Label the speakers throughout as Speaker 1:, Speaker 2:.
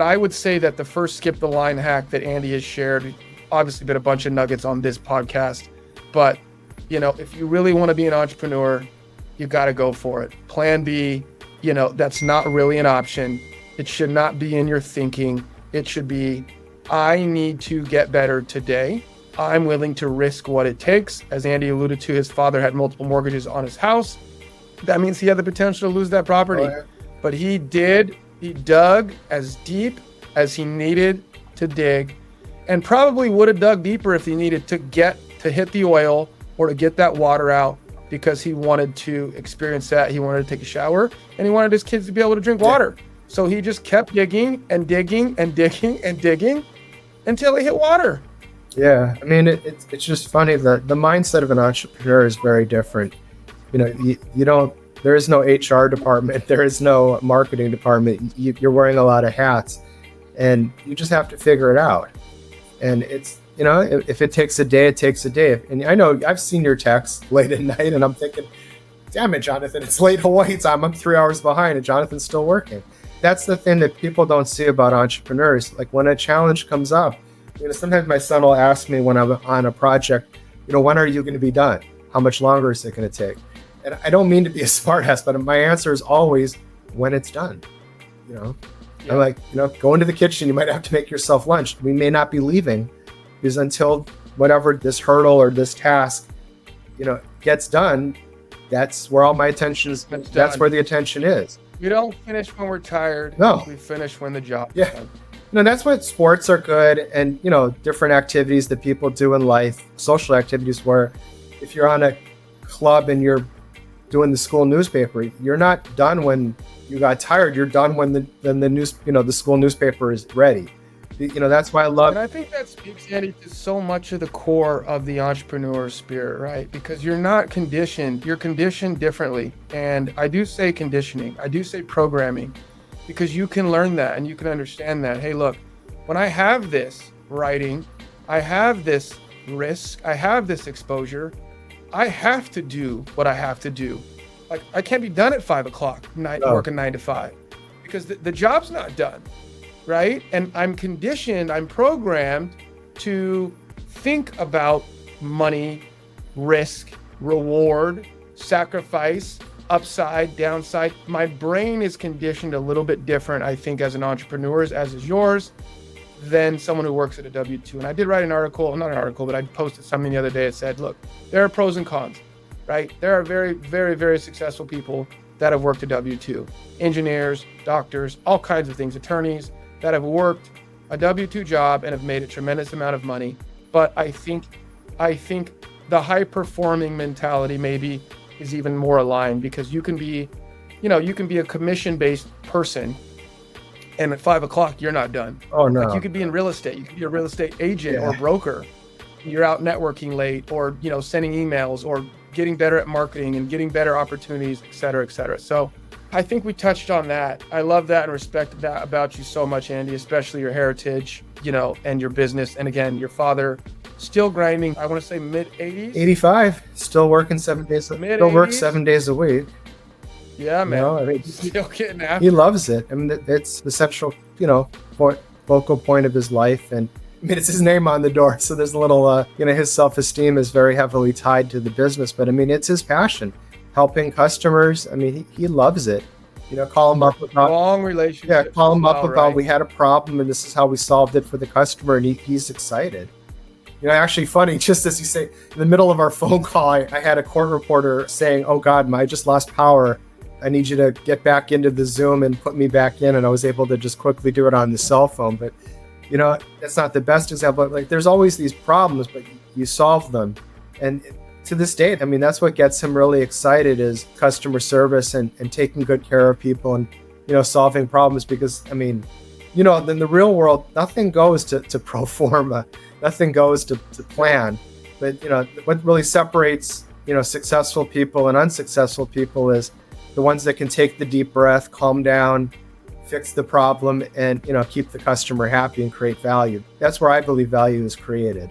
Speaker 1: I would say that the first skip the line hack that Andy has shared, obviously been a bunch of nuggets on this podcast, but if you really want to be an entrepreneur, you got to go for it. Plan B, that's not really an option. It should not be in your thinking. It should be, I need to get better today. I'm willing to risk what it takes. As Andy alluded to, his father had multiple mortgages on his house. That means he had the potential to lose that property.
Speaker 2: Oh, yeah.
Speaker 1: But he dug as deep as he needed to dig, and probably would have dug deeper if he needed to hit the oil or to get that water out, because he wanted to experience that. He wanted to take a shower, and he wanted his kids to be able to drink water. So he just kept digging and digging and digging and digging until he hit water.
Speaker 2: Yeah, I mean, it's just funny that the mindset of an entrepreneur is very different. You don't, there is no HR department, there is no marketing department. You're wearing a lot of hats, and you just have to figure it out. And it's, if it takes a day, it takes a day. And I know I've seen your texts late at night, and I'm thinking, damn it, Jonathan, it's late Hawaii time. I'm 3 hours behind, and Jonathan's still working. That's the thing that people don't see about entrepreneurs. Like, when a challenge comes up, sometimes my son will ask me when I'm on a project, when are you going to be done? How much longer is it going to take? And I don't mean to be a smartass, but my answer is always when it's done.
Speaker 1: Yeah.
Speaker 2: I'm like, go into the kitchen. You might have to make yourself lunch. We may not be leaving, because until whatever this hurdle or this task, gets done, that's where all my attention is. That's where the attention is.
Speaker 1: We don't finish when we're tired.
Speaker 2: No.
Speaker 1: We finish when the job
Speaker 2: is done. That's why sports are good, and different activities that people do in life, social activities, where if you're on a club and you're doing the school newspaper, you're not done when you got tired. You're done when the school newspaper is ready. That's why I love.
Speaker 1: And I think that speaks, Andy, to so much of the core of the entrepreneur spirit, right? Because you're not conditioned. You're conditioned differently. And I do say conditioning. I do say programming, because you can learn that and you can understand that. Hey, look, when I have this writing, I have this risk, I have this exposure, I have to do what I have to do. Like, I can't be done at 5 o'clock working 9 to 5, because the job's not done, right? And I'm conditioned, I'm programmed to think about money, risk, reward, sacrifice, upside, downside. My brain is conditioned a little bit different, I think, as an entrepreneur, as is yours, than someone who works at a W-2. And I did write but I posted something the other day that said, look, there are pros and cons, right? There are very, very, very successful people that have worked a W-2, engineers, doctors, all kinds of things, attorneys that have worked a W-2 job and have made a tremendous amount of money. But I think the high performing mentality maybe is even more aligned, because you can be a commission-based person, and at 5 o'clock you're not done.
Speaker 2: Oh no!
Speaker 1: Like, you could be in real estate. You could be a real estate agent or broker. You're out networking late, or sending emails, or getting better at marketing and getting better opportunities, et cetera, et cetera. So I think we touched on that. I love that and respect that about you so much, Andy, especially your heritage, and your business. And again, your father still grinding, I want to say mid-80s?
Speaker 2: 85, still working 7 days. Still works 7 days a week.
Speaker 1: Yeah, man.
Speaker 2: Still getting after. He loves it. I mean, it's the central, focal point of his life. And it's his name on the door. So there's a little, his self-esteem is very heavily tied to the business. But it's his passion, helping customers. He loves it. Call him up about
Speaker 1: long relationship.
Speaker 2: Yeah, call him up about, we had a problem and this is how we solved it for the customer, and he's excited. Actually funny, just as you say, in the middle of our phone call, I had a court reporter saying, oh God, I just lost power. I need you to get back into the Zoom and put me back in. And I was able to just quickly do it on the cell phone. But, that's not the best example. Like, there's always these problems, but you solve them. And to this day, that's what gets him really excited, is customer service and taking good care of people and, solving problems. Because, in the real world, nothing goes to pro forma. Nothing goes to plan. But, what really separates, successful people and unsuccessful people is the ones that can take the deep breath, calm down, fix the problem, and, keep the customer happy and create value. That's where I believe value is created.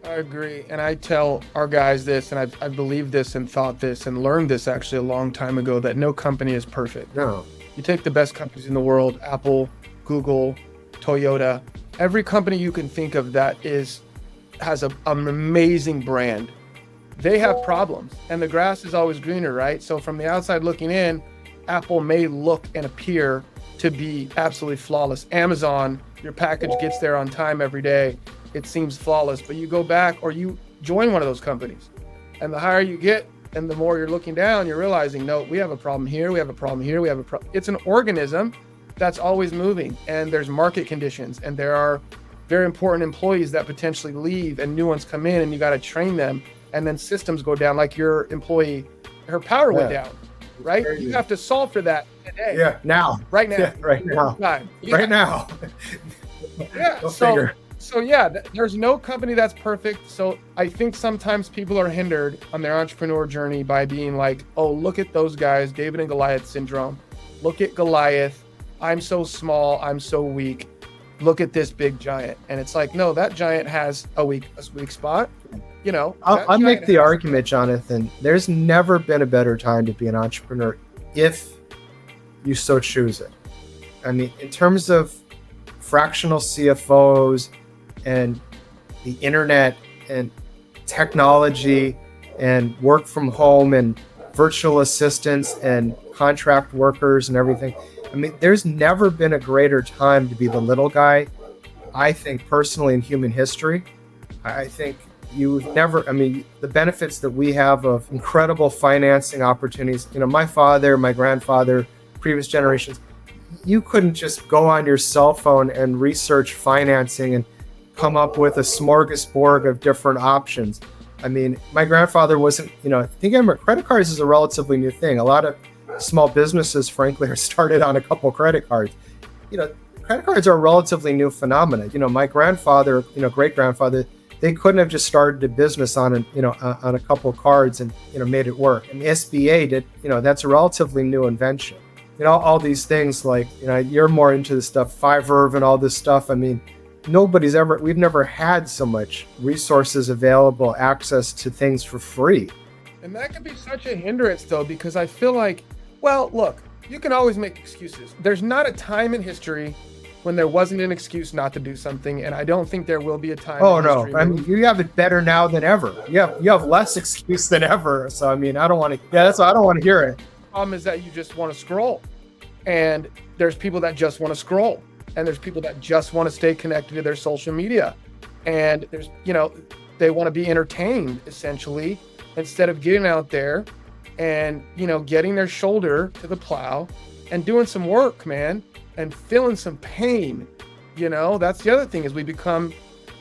Speaker 1: I agree. And I tell our guys this, and I've believed this and thought this and learned this actually a long time ago, that no company is perfect.
Speaker 2: No.
Speaker 1: You take the best companies in the world, Apple, Google, Toyota, every company you can think of that has an amazing brand. They have problems, and the grass is always greener, right? So from the outside looking in, Apple may look and appear to be absolutely flawless. Amazon, your package gets there on time every day. It seems flawless, but you go back or you join one of those companies, and the higher you get and the more you're looking down, you're realizing, no, we have a problem here, we have a problem here, we have a problem. It's an organism that's always moving, and there's market conditions, and there are very important employees that potentially leave and new ones come in, and you got to train them, and then systems go down. Like your employee, her power went down, right? You have to solve for that today.
Speaker 2: Yeah, now.
Speaker 1: Right now.
Speaker 2: Yeah, right now.
Speaker 1: Yeah.
Speaker 2: Right now.
Speaker 1: Yeah. So yeah, there's no company that's perfect. So I think sometimes people are hindered on their entrepreneur journey by being like, oh, look at those guys, David and Goliath syndrome. Look at Goliath. I'm so small. I'm so weak. Look at this big giant. And it's like, no, that giant has a weak spot. You know,
Speaker 2: I'll make the argument, Jonathan, there's never been a better time to be an entrepreneur if you so choose it. I mean, in terms of fractional CFOs and the internet and technology and work from home and virtual assistants and contract workers and everything. I mean, there's never been a greater time to be the little guy, I think, personally, in human history. I think the benefits that we have of incredible financing opportunities, my father, my grandfather, previous generations, you couldn't just go on your cell phone and research financing and come up with a smorgasbord of different options. I mean, my grandfather wasn't, credit cards is a relatively new thing. A lot of small businesses, frankly, are started on a couple credit cards. Credit cards are a relatively new phenomenon. My grandfather, great-grandfather, they couldn't have just started a business on a couple of cards and, made it work. And the SBA did, that's a relatively new invention. All these things like, you're more into the stuff, Fiverr and all this stuff. I mean, we've never had so much resources available, access to things for free.
Speaker 1: And that can be such a hindrance though, because I feel like, well, look, you can always make excuses. There's not a time in history when there wasn't an excuse not to do something, and I don't think there will be a time.
Speaker 2: Oh no, I mean, you have it better now than ever. You have less excuse than ever. So I mean, I don't want to. Yeah, that's why I don't want to hear it.
Speaker 1: Problem is that you just want to scroll, and there's people that just want to scroll, and there's people that just want to stay connected to their social media, and there's they want to be entertained essentially instead of getting out there and getting their shoulder to the plow and doing some work, man. And feeling some pain, that's the other thing is we become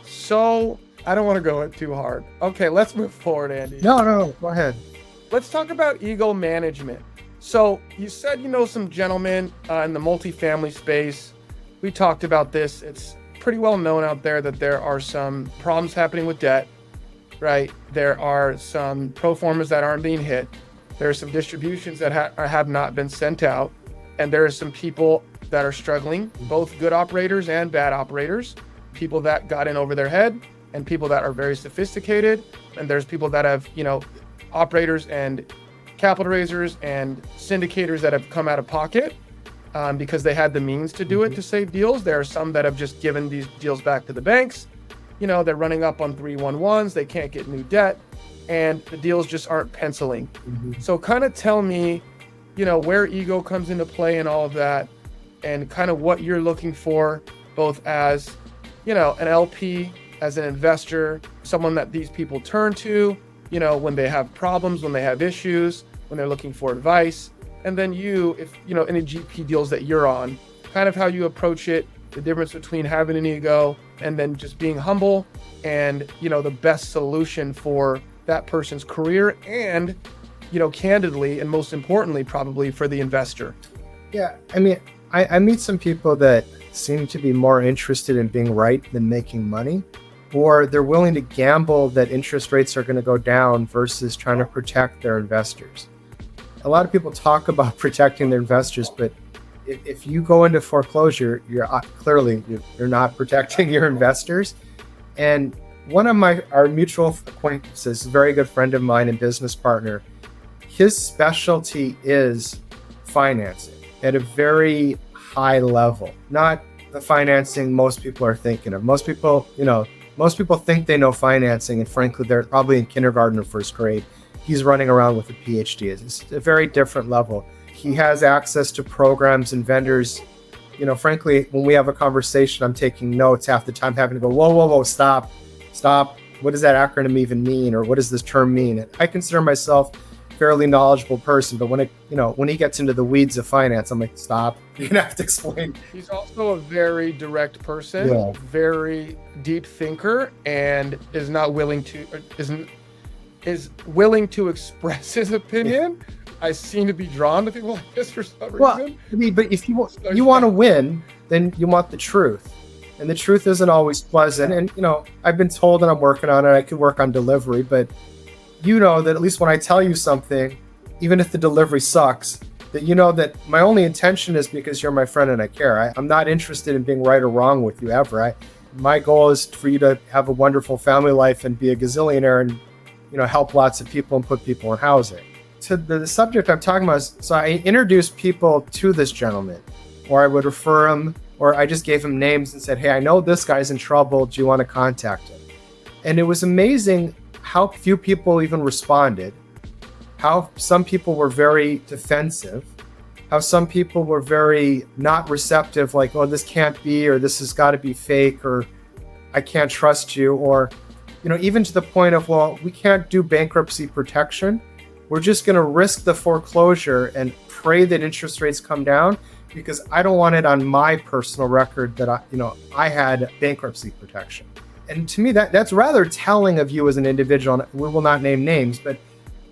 Speaker 1: so, I don't want to go it too hard. Okay, let's move forward, Andy.
Speaker 2: No, go ahead.
Speaker 1: Let's talk about ego management. So you said, some gentlemen in the multifamily space. We talked about this. It's pretty well known out there that there are some problems happening with debt, right? There are some pro formas that aren't being hit. There are some distributions that have not been sent out. And there are some people that are struggling, both good operators and bad operators, people that got in over their head and people that are very sophisticated. And there's people that have, operators and capital raisers and syndicators that have come out of pocket because they had the means to do it to save deals. There are some that have just given these deals back to the banks. They're running up on 311s. They can't get new debt and the deals just aren't penciling. So kind of tell me, where ego comes into play and all of that, and kind of what you're looking for, both as, an LP, as an investor, someone that these people turn to, when they have problems, when they have issues, when they're looking for advice. And then if, any GP deals that you're on, kind of how you approach it, the difference between having an ego and then just being humble and, the best solution for that person's career and, candidly, and most importantly, probably for the investor.
Speaker 2: Yeah, I mean, I meet some people that seem to be more interested in being right than making money, or they're willing to gamble that interest rates are going to go down versus trying to protect their investors. A lot of people talk about protecting their investors, but if you go into foreclosure, you're not protecting your investors. And one of our mutual acquaintances, a very good friend of mine and business partner, his specialty is financing at a very high level, not the financing most people are thinking of. Most people think they know financing, and frankly, they're probably in kindergarten or first grade. He's running around with a PhD. It's a very different level. He has access to programs and vendors. Frankly, when we have a conversation, I'm taking notes half the time, having to go, whoa, stop. What does that acronym even mean? Or what does this term mean? And I consider myself a fairly knowledgeable person, but when he gets into the weeds of finance, I'm like, stop. You're gonna have to explain.
Speaker 1: He's also a very direct person,
Speaker 2: Yeah.
Speaker 1: very deep thinker, and is not willing to is willing to express his opinion. I seem to be drawn to people like this for some
Speaker 2: Well,
Speaker 1: reason.
Speaker 2: I mean, but if you want to win, then you want the truth. And the truth isn't always pleasant. And, I've been told that I'm working on it. I could work on delivery, but that at least when I tell you something, even if the delivery sucks, that that my only intention is because you're my friend and I care. I'm not interested in being right or wrong with you ever. My goal is for you to have a wonderful family life and be a gazillionaire and, help lots of people and put people in housing. To the subject I'm talking about is, so I introduced people to this gentleman, or I would refer him, or I just gave him names and said, hey, I know this guy's in trouble. Do you want to contact him? And it was amazing how few people even responded, how some people were very defensive, how some people were very not receptive, like, oh, this can't be, or this has got to be fake, or I can't trust you, or, even to the point of, well, we can't do bankruptcy protection. We're just going to risk the foreclosure and pray that interest rates come down because I don't want it on my personal record that I had bankruptcy protection. And to me, that's rather telling of you as an individual. And we will not name names, but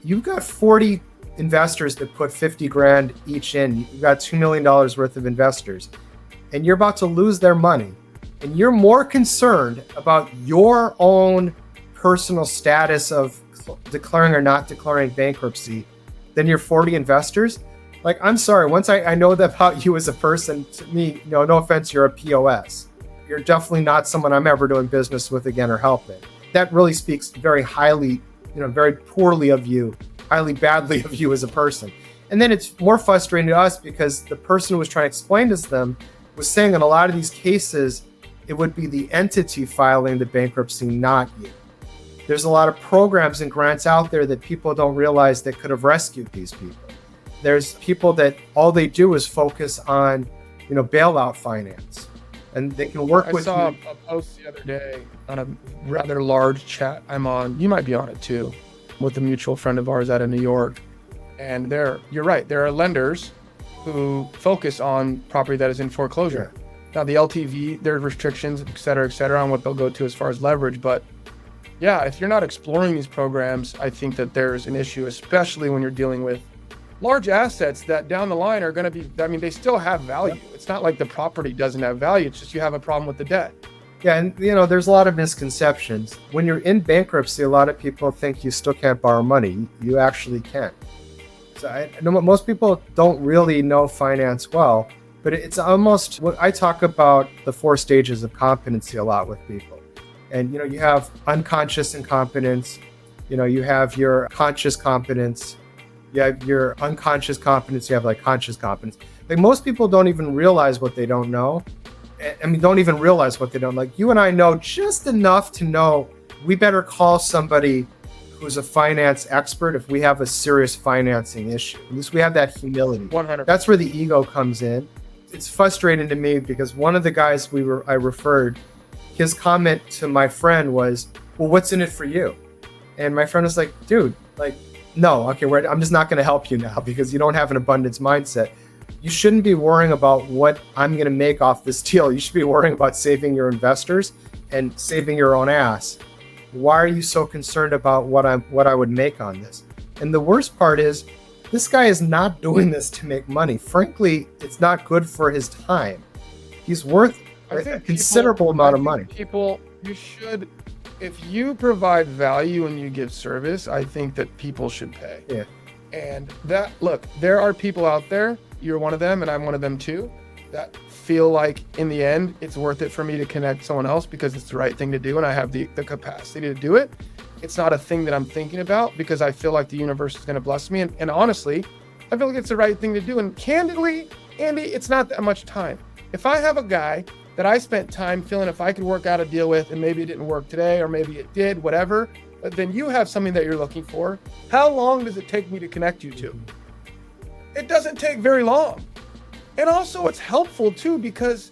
Speaker 2: you've got 40 investors that put 50 grand each in. You've got $2 million worth of investors, and you're about to lose their money. And you're more concerned about your own personal status of declaring or not declaring bankruptcy than your 40 investors. Like, I'm sorry, once I know that about you as a person, to me, no offense, you're a POS. You're definitely not someone I'm ever doing business with again or helping. That really speaks very highly, very poorly of you, highly badly of you as a person. And then it's more frustrating to us because the person who was trying to explain this to them was saying in a lot of these cases, it would be the entity filing the bankruptcy, not you. There's a lot of programs and grants out there that people don't realize that could have rescued these people. There's people that all they do is focus on, bailout finance, and they can work with you.
Speaker 1: I saw a post the other day on a rather large chat I'm on. You might be on it too, with a mutual friend of ours out of New York. And you're right. There are lenders who focus on property that is in foreclosure.
Speaker 2: Yeah.
Speaker 1: Now the LTV, there are restrictions, et cetera, on what they'll go to as far as leverage, but yeah, if you're not exploring these programs, I think that there's an issue, especially when you're dealing with large assets that down the line are going to be, they still have value. It's not like the property doesn't have value. It's just you have a problem with the debt.
Speaker 2: Yeah, and there's a lot of misconceptions. When you're in bankruptcy, a lot of people think you still can't borrow money. You actually can. So I know most people don't really know finance well, but it's almost what I talk about the 4 stages of competency a lot with people. And, you have unconscious incompetence, you have your conscious competence, you have your unconscious competence, you have like conscious competence. Like most people don't even realize what they don't know. Don't even realize what they don't. Like you and I know just enough to know we better call somebody who's a finance expert if we have a serious financing issue. At least we have that humility.
Speaker 1: 100%.
Speaker 2: That's where the ego comes in. It's frustrating to me because one of the guys I referred, his comment to my friend was, well, what's in it for you? And my friend was like, dude, no, okay, I'm just not going to help you now because you don't have an abundance mindset. You shouldn't be worrying about what I'm going to make off this deal. You should be worrying about saving your investors and saving your own ass. Why are you so concerned about what I would make on this? And the worst part is, this guy is not doing this to make money. Frankly, it's not good for his time. He's worth a considerable amount of money.
Speaker 1: You should, if you provide value and you give service, I think that people should pay.
Speaker 2: Yeah.
Speaker 1: And there are people out there, you're one of them and I'm one of them too, that feel like in the end, it's worth it for me to connect someone else because it's the right thing to do and I have the capacity to do it. It's not a thing that I'm thinking about because I feel like the universe is going to bless me. And honestly, I feel like it's the right thing to do. And candidly, Andy, it's not that much time. If I have a guy that I spent time feeling if I could work out a deal with, and maybe it didn't work today, or maybe it did, whatever, but then you have something that you're looking for. How long does it take me to connect you to? It doesn't take very long. And also it's helpful too, because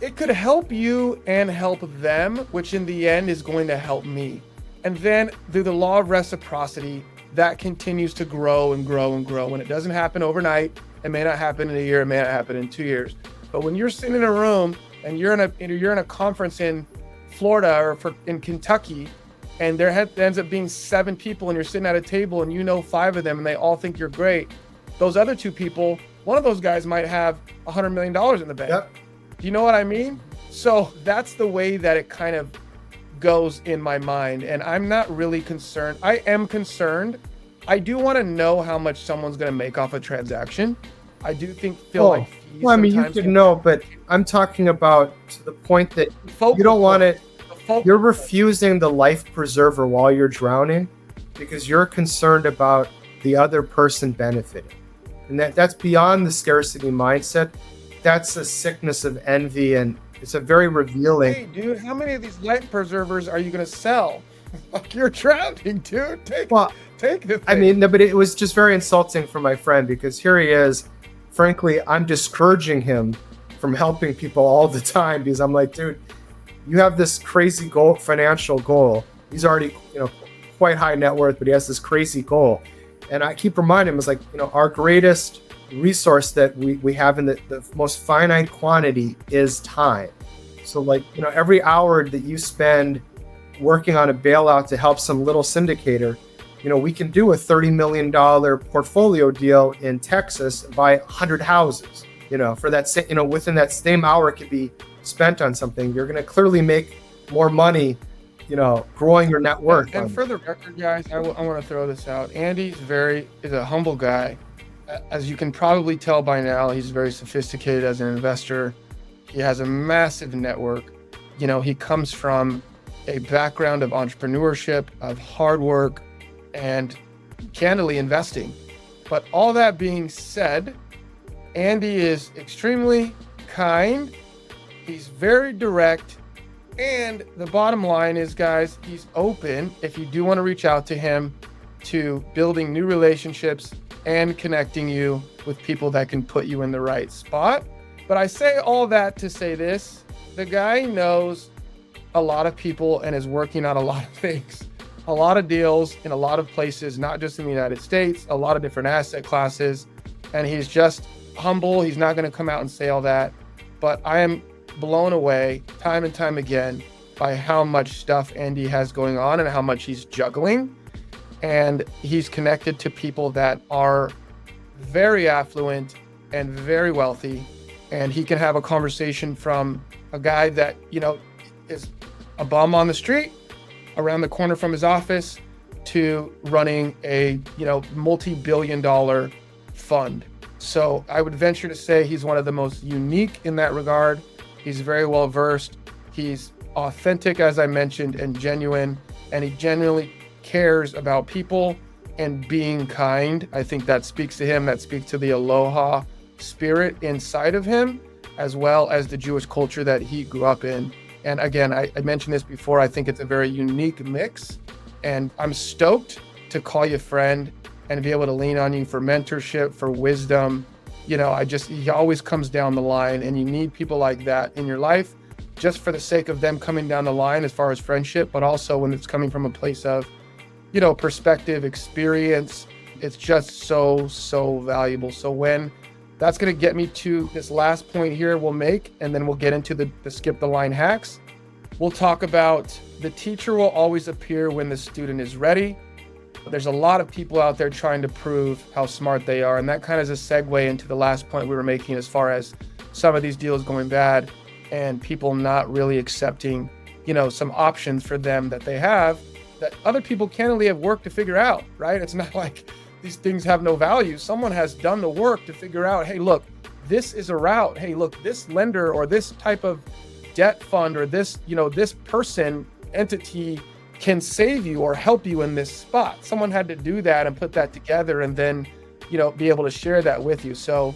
Speaker 1: it could help you and help them, which in the end is going to help me. And then through the law of reciprocity, that continues to grow and grow and grow. When it doesn't happen overnight, it may not happen in a year, it may not happen in 2 years. But when you're sitting in a room and you're in a conference in Florida or in Kentucky, and there ends up being 7 people, and you're sitting at a table and you know 5 of them and they all think you're great. Those other 2 people, one of those guys might have $100 million in the bank.
Speaker 2: Yep.
Speaker 1: Do you know what I mean? So that's the way that it kind of goes in my mind. And I'm not really concerned. I am concerned. I do want to know how much someone's going to make off a transaction. I do feel like fees
Speaker 2: well, I mean, you
Speaker 1: sometimes
Speaker 2: could
Speaker 1: can-
Speaker 2: know, but I'm talking about to the point that
Speaker 1: Focal
Speaker 2: you don't want it.
Speaker 1: the focal
Speaker 2: You're
Speaker 1: point.
Speaker 2: refusing the life preserver while you're drowning because you're concerned about the other person benefiting. And that's beyond the scarcity mindset. That's a sickness of envy, and it's a very revealing.
Speaker 1: Hey, dude, how many of these life preservers are you going to sell? Like, you're drowning, dude. Take
Speaker 2: Well,
Speaker 1: the thing.
Speaker 2: I mean, no, but it was just very insulting for my friend because here he is. Frankly, I'm discouraging him from helping people all the time because I'm like, dude, you have this crazy goal, financial goal. He's already, quite high net worth, but he has this crazy goal. And I keep reminding him, it's like, our greatest resource that we have in the most finite quantity is time. So like, every hour that you spend working on a bailout to help some little syndicator, we can do a $30 million portfolio deal in Texas and buy 100 houses, for that, within that same hour it could be spent on something. You're going to clearly make more money, growing your net worth.
Speaker 1: And for the record, guys, I want to throw this out. Andy is a humble guy. As you can probably tell by now, he's very sophisticated as an investor. He has a massive network. He comes from a background of entrepreneurship, of hard work, and candidly investing. But all that being said, Andy is extremely kind. He's very direct. And the bottom line is, guys, he's open, if you do want to reach out to him, to building new relationships and connecting you with people that can put you in the right spot. But I say all that to say this: the guy knows a lot of people and is working on a lot of things, a lot of deals in a lot of places, not just in the United States, a lot of different asset classes. And he's just humble. He's not going to come out and say all that. But I am blown away time and time again by how much stuff Andy has going on and how much he's juggling. And he's connected to people that are very affluent and very wealthy. And he can have a conversation from a guy that, is a bum on the street around the corner from his office to running a, multi-billion-dollar fund. So I would venture to say he's one of the most unique in that regard. He's very well versed. He's authentic, as I mentioned, and genuine. And he genuinely cares about people and being kind. I think that speaks to him. That speaks to the aloha spirit inside of him, as well as the Jewish culture that he grew up in. And again, I mentioned this before. I think it's a very unique mix. And I'm stoked to call you friend and be able to lean on you for mentorship, for wisdom. He always comes down the line, and you need people like that in your life, just for the sake of them coming down the line as far as friendship, but also when it's coming from a place of, perspective, experience. It's just so valuable. So when that's going to get me to this last point here we'll make, and then we'll get into the skip the line hacks. We'll talk about the teacher will always appear when the student is ready. There's a lot of people out there trying to prove how smart they are. And that kind of is a segue into the last point we were making as far as some of these deals going bad and people not really accepting, some options for them that they have that other people candidly have worked to figure out, right? It's not like these things have no value. Someone has done the work to figure out, hey, look, this is a route. Hey, look, this lender or this type of debt fund or this, this person, entity can save you or help you in this spot. Someone had to do that and put that together and then, be able to share that with you. So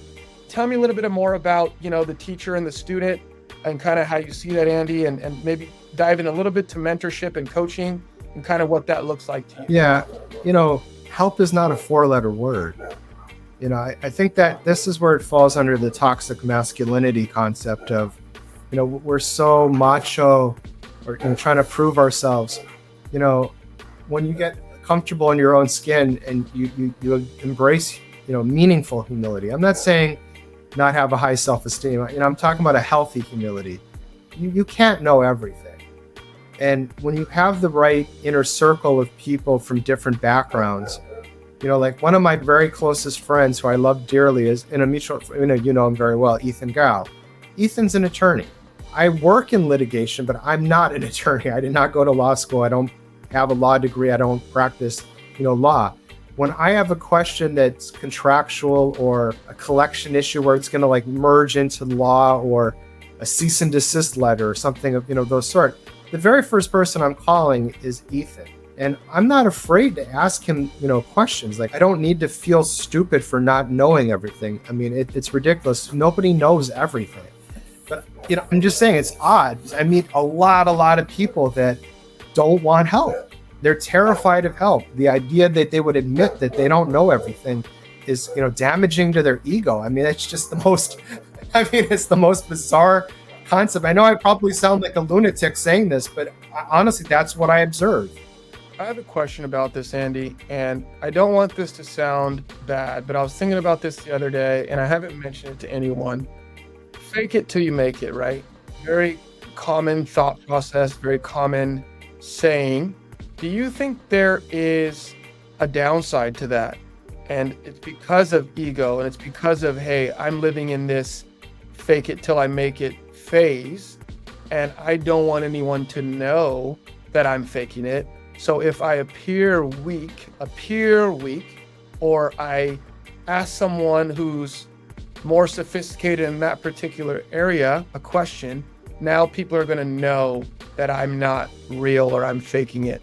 Speaker 1: tell me a little bit more about, the teacher and the student. and kind of how you see that, Andy, and maybe dive in a little bit to mentorship and coaching and kind of what that looks like to you.
Speaker 2: Yeah, help is not a four-letter word. I think that this is where it falls under the toxic masculinity concept of, we're so macho or trying to prove ourselves. When you get comfortable in your own skin and you embrace, meaningful humility. I'm not saying not have a high self-esteem. I'm talking about a healthy humility. You can't know everything. And when you have the right inner circle of people from different backgrounds, like one of my very closest friends who I love dearly is in a mutual, you know him very well, Ethan Gao. Ethan's an attorney. I work in litigation, but I'm not an attorney. I did not go to law school. I don't have a law degree. I don't practice, law. When I have a question that's contractual or a collection issue where it's going to merge into law or a cease and desist letter or something of, those sort, the very first person I'm calling is Ethan. And I'm not afraid to ask him, questions. I don't need to feel stupid for not knowing everything. I mean, it's ridiculous. Nobody knows everything. But, I'm just saying it's odd. I meet a lot of people that don't want help. They're terrified of help. The idea that they would admit that they don't know everything is, damaging to their ego. I mean, it's just it's the most bizarre concept. I know I probably sound like a lunatic saying this, but honestly, that's what I observe.
Speaker 1: I have a question about this, Andy, and I don't want this to sound bad, but I was thinking about this the other day, and I haven't mentioned it to anyone. Fake it till you make it, right? Very common thought process, very common saying. Do you think there is a downside to that? And it's because of ego, and it's because of, hey, I'm living in this fake it till I make it phase, and I don't want anyone to know that I'm faking it. So if I appear weak, or I ask someone who's more sophisticated in that particular area a question, now people are going to know that I'm not real or I'm faking it.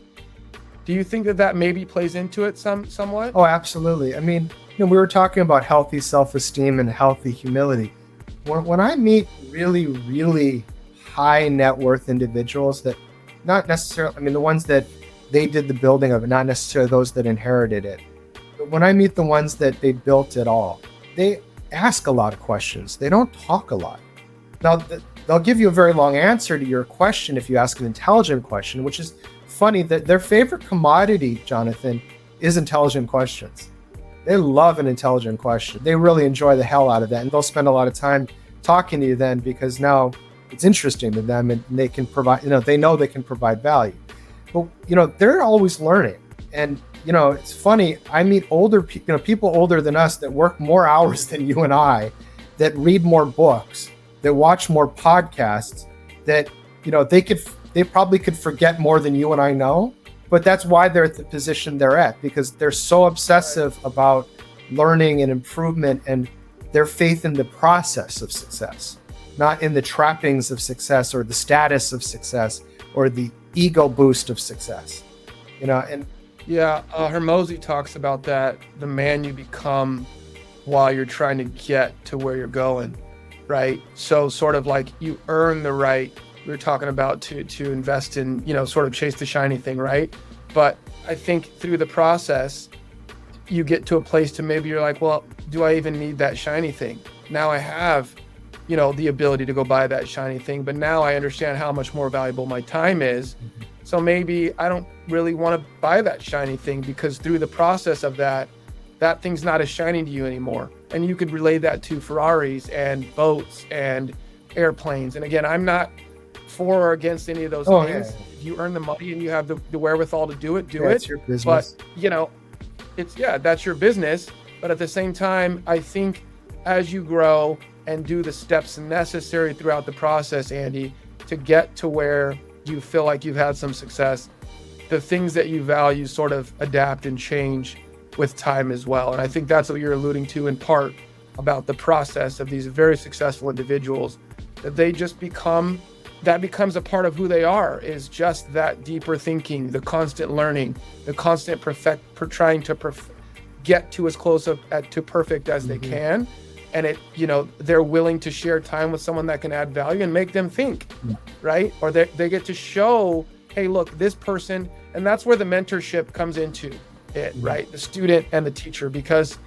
Speaker 1: Do you think that maybe plays into it somewhat?
Speaker 2: Oh, absolutely. I mean, we were talking about healthy self-esteem and healthy humility. When I meet really, really high net worth individuals that not necessarily, the ones that they did the building of it, not necessarily those that inherited it. But when I meet the ones that they built it all, they ask a lot of questions. They don't talk a lot. Now, they'll give you a very long answer to your question if you ask an intelligent question, which is funny that their favorite commodity, Jonathan, is intelligent questions. They love an intelligent question. They really enjoy the hell out of that. And they'll spend a lot of time talking to you then because now it's interesting to them and they can provide, they know they can provide value. But, they're always learning. And, it's funny, I meet older people older than us that work more hours than you and I, that read more books, that watch more podcasts, that, they probably could forget more than you and I know. But that's why they're at the position they're at, because they're so obsessive about learning and improvement and their faith in the process of success, not in the trappings of success or the status of success or the ego boost of success, and
Speaker 1: Hormozi talks about that, the man you become while you're trying to get to where you're going, right? So sort of like you earn the right, we were talking about to invest in, sort of chase the shiny thing, right? But I think through the process, you get to a place to maybe you're like, well, do I even need that shiny thing? Now I have, the ability to go buy that shiny thing, but now I understand how much more valuable my time is. So maybe I don't really want to buy that shiny thing because through the process of that thing's not as shiny to you anymore. And you could relate that to Ferraris and boats and airplanes. And again, I'm not for or against any of those things. Yeah. If you earn the money and you have the wherewithal to do it, do it.
Speaker 2: It's your business.
Speaker 1: But that's your business. But at the same time, I think as you grow and do the steps necessary throughout the process, Andy, to get to where you feel like you've had some success, the things that you value sort of adapt and change with time as well. And I think that's what you're alluding to in part about the process of these very successful individuals, that they just that becomes a part of who they are, is just that deeper thinking, the constant learning, the constant trying to get to as close to perfect as they can. and they're willing to share time with someone that can add value and make them think, right? Or they get to show, hey, look, this person, and that's where the mentorship comes into it, right? The student and the teacher, because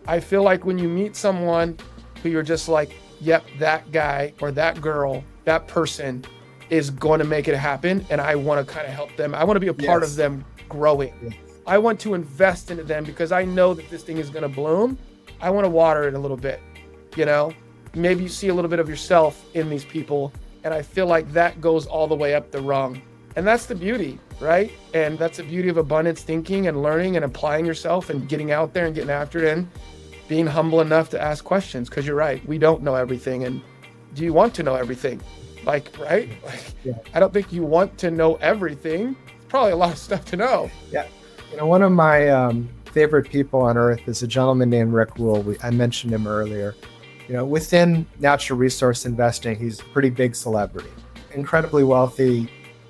Speaker 1: I feel like when you meet someone who you're just like, yep, that guy or that girl, that person is going to make it happen, and I want to kind of help them. I want to be a part of them growing. Yes. I want to invest into them because I know that this thing is going to bloom. I want to water it a little bit, Maybe you see a little bit of yourself in these people, and I feel like that goes all the way up the rung. And that's the beauty, right? And that's the beauty of abundance thinking and learning and applying yourself and getting out there and getting after it and being humble enough to ask questions, because you're right, we don't know everything. And do you want to know everything? Right? I don't think you want to know everything. It's probably a lot of stuff to know.
Speaker 2: Yeah. One of my favorite people on earth is a gentleman named Rick Rule. I mentioned him earlier. Within natural resource investing, he's a pretty big celebrity, incredibly wealthy,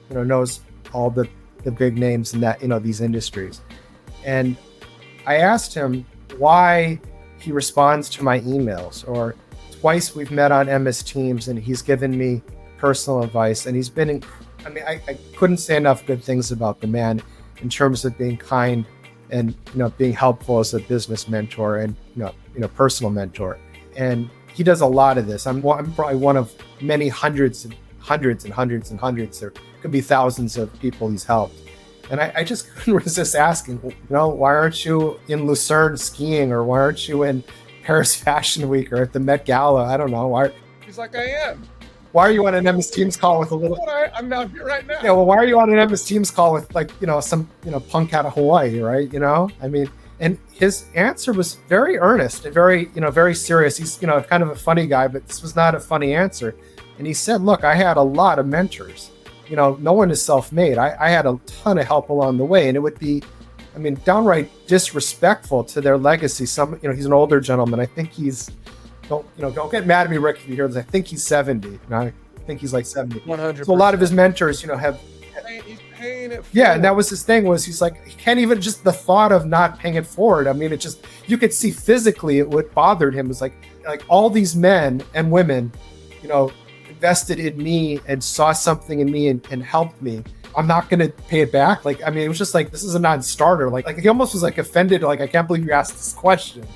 Speaker 2: knows all the big names in that, these industries. And I asked him why he responds to my emails, or twice we've met on MS Teams and he's given me personal advice. And he's been, I couldn't say enough good things about the man in terms of being kind and, being helpful as a business mentor and, personal mentor. And he does a lot of this. I'm probably one of many hundreds. There could be thousands of people he's helped. And I just couldn't resist asking, why aren't you in Lucerne skiing, or why aren't you in Paris Fashion Week or at the Met Gala? I don't know. Why?
Speaker 1: He's like, I am.
Speaker 2: Why are you on an MS Teams call with a little?
Speaker 1: I'm out here right now.
Speaker 2: Yeah, well, why are you on an MS Teams call with some punk out of Hawaii, right? And his answer was very earnest and very very serious. He's kind of a funny guy, but this was not a funny answer. And he said, look, I had a lot of mentors. No one is self-made. I had a ton of help along the way, and it would be, downright disrespectful to their legacy. He's an older gentleman. I think he's, don't get mad at me, Rick, if you hear this. I think he's 70. I think he's like 70.
Speaker 1: 100%.
Speaker 2: So a lot of his mentors, have.
Speaker 1: He's paying it forward.
Speaker 2: Yeah, and that was his thing. Was he's like, he can't even, just the thought of not paying it forward. It just, you could see physically what bothered him was like all these men and women, invested in me and saw something in me and helped me. I'm not going to pay it back. It was just like, this is a non-starter. Like he almost was offended. I can't believe you asked this question.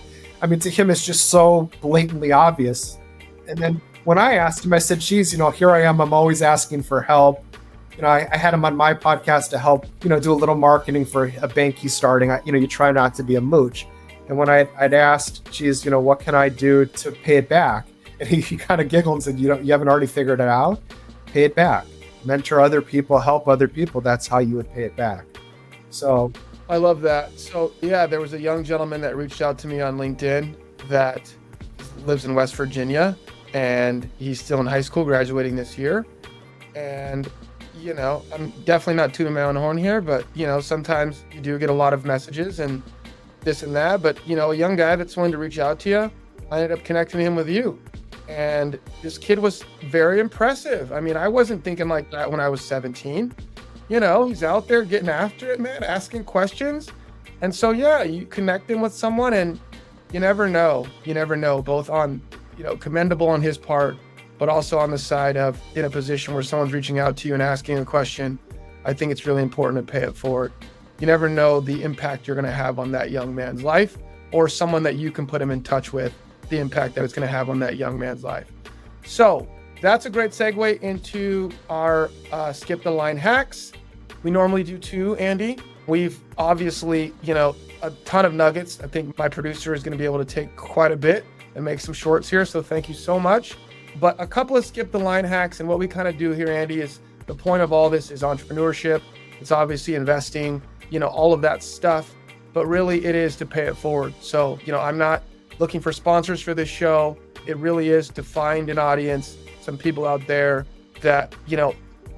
Speaker 2: To him, it's just so blatantly obvious. And then when I asked him, I said, geez, here I am. I'm always asking for help. I had him on my podcast to help, do a little marketing for a bank he's starting. You try not to be a mooch. And when I'd asked, geez, what can I do to pay it back? And he kind of giggled and said, you haven't already figured it out? Pay it back. Mentor other people, help other people. That's how you would pay it back. So
Speaker 1: I love that. So yeah, there was a young gentleman that reached out to me on LinkedIn that lives in West Virginia, and he's still in high school, graduating this year. And, I'm definitely not tooting my own horn here, but, sometimes you do get a lot of messages and this and that. But, a young guy that's willing to reach out to you, I ended up connecting him with you. And this kid was very impressive. I wasn't thinking like that when I was 17. He's out there getting after it, man, asking questions. And so, yeah, you connect him with someone, and you never know. Both on, commendable on his part, but also on the side of in a position where someone's reaching out to you and asking a question. I think it's really important to pay it forward. You never know the impact you're going to have on that young man's life, or someone that you can put him in touch with, the impact that it's going to have on that young man's life. So that's a great segue into our skip the line hacks. We normally do 2, Andy. We've obviously, a ton of nuggets. I think my producer is going to be able to take quite a bit and make some shorts here. So thank you so much. But a couple of skip the line hacks, and what we kind of do here, Andy, is the point of all this is entrepreneurship. It's obviously investing, all of that stuff, but really it is to pay it forward. So, I'm not looking for sponsors for this show. It really is to find an audience, some people out there that,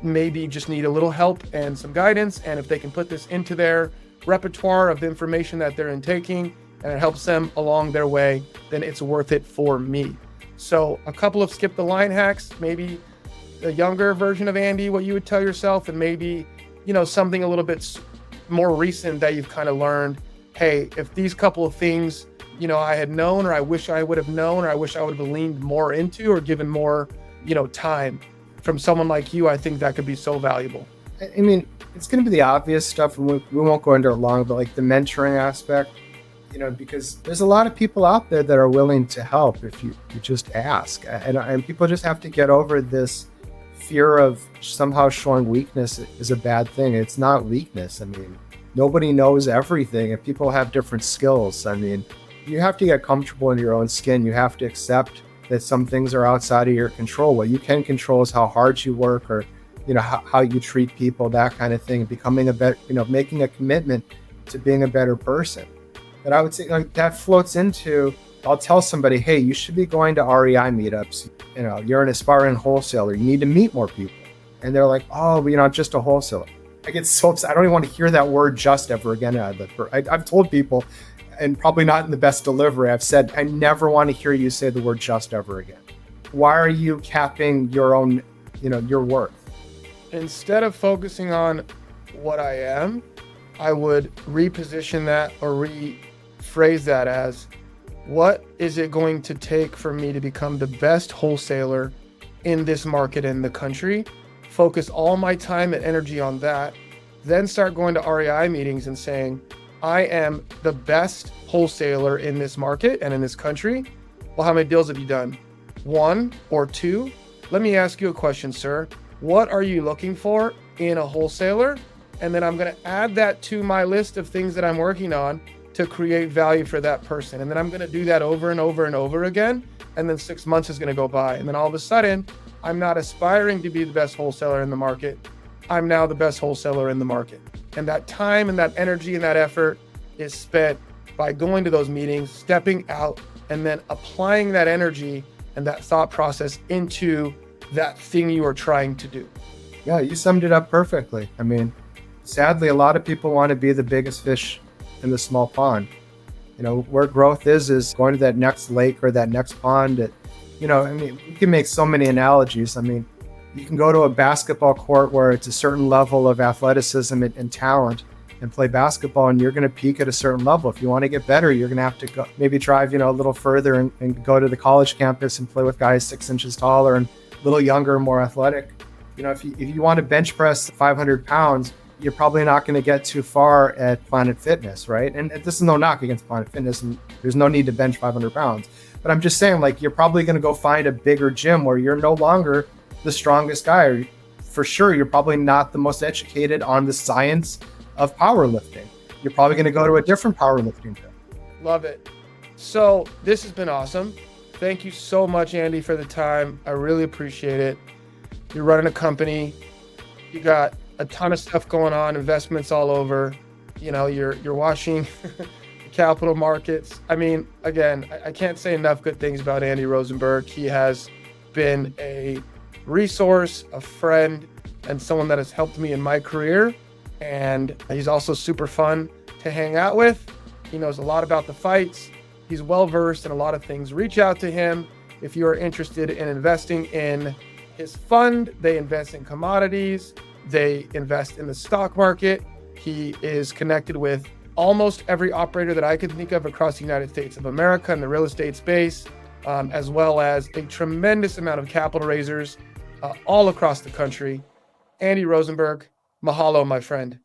Speaker 1: maybe just need a little help and some guidance. And if they can put this into their repertoire of the information that they're intaking, and it helps them along their way, then it's worth it for me. So a couple of skip the line hacks, maybe a younger version of Andy, what you would tell yourself, and maybe, something a little bit more recent that you've kind of learned. Hey, if these couple of things I had known, or I wish I would have known, or I wish I would have leaned more into or given more, time from someone like you. I think that could be so valuable.
Speaker 2: I mean, it's going to be the obvious stuff, and we won't go into it long, but like the mentoring aspect, because there's a lot of people out there that are willing to help if you just ask. And people just have to get over this fear of somehow showing weakness is a bad thing. It's not weakness. I mean, nobody knows everything, and people have different skills. I mean, you have to get comfortable in your own skin. You have to accept that some things are outside of your control. What you can control is how hard you work, or how you treat people, that kind of thing. Becoming a better, making a commitment to being a better person. But I would say like that floats into, I'll tell somebody, hey, you should be going to REI meetups. You're an aspiring wholesaler. You need to meet more people. And they're like, oh, I'm just a wholesaler. I get so upset. I don't even want to hear that word just ever again. I've told people, and probably not in the best delivery, I've said, I never want to hear you say the word just ever again. Why are you capping your own, your worth?
Speaker 1: Instead of focusing on what I am, I would reposition that or rephrase that as, what is it going to take for me to become the best wholesaler in this market in the country? Focus all my time and energy on that. Then start going to REI meetings and saying, I am the best wholesaler in this market and in this country. Well, how many deals have you done? 1 or 2? Let me ask you a question, sir. What are you looking for in a wholesaler? And then I'm going to add that to my list of things that I'm working on to create value for that person. And then I'm going to do that over and over and over again. And then 6 months is going to go by. And then all of a sudden, I'm not aspiring to be the best wholesaler in the market. I'm now the best wholesaler in the market. And that time and that energy and that effort is spent by going to those meetings, stepping out, and then applying that energy and that thought process into that thing you are trying to do.
Speaker 2: Yeah, you summed it up perfectly. I mean, sadly, a lot of people want to be the biggest fish in the small pond. Where growth is going to that next lake or that next pond. We can make so many analogies. I mean, you can go to a basketball court where it's a certain level of athleticism and talent and play basketball, and you're going to peak at a certain level. If you want to get better, you're going to have to go, maybe drive, a little further and go to the college campus and play with guys 6 inches taller and a little younger, more athletic. If you want to bench press 500 pounds, you're probably not going to get too far at Planet Fitness, right? And this is no knock against Planet Fitness, and there's no need to bench 500 pounds. But I'm just saying, like, you're probably going to go find a bigger gym where you're no longer the strongest guy. For sure, you're probably not the most educated on the science of powerlifting. You're probably going to go to a different powerlifting gym.
Speaker 1: Love it. So this has been awesome. Thank you so much, Andy, for the time. I really appreciate it. You're running a company. You got a ton of stuff going on, investments all over. You're watching the capital markets. I mean, again, I can't say enough good things about Andy Rosenberg. He has been a resource, a friend, and someone that has helped me in my career. And he's also super fun to hang out with. He knows a lot about the fights. He's well-versed in a lot of things. Reach out to him if you are interested in investing in his fund. They invest in commodities. They invest in the stock market. He is connected with almost every operator that I could think of across the United States of America in the real estate space, as well as a tremendous amount of capital raisers all across the country. Andy Rosenberg, mahalo, my friend.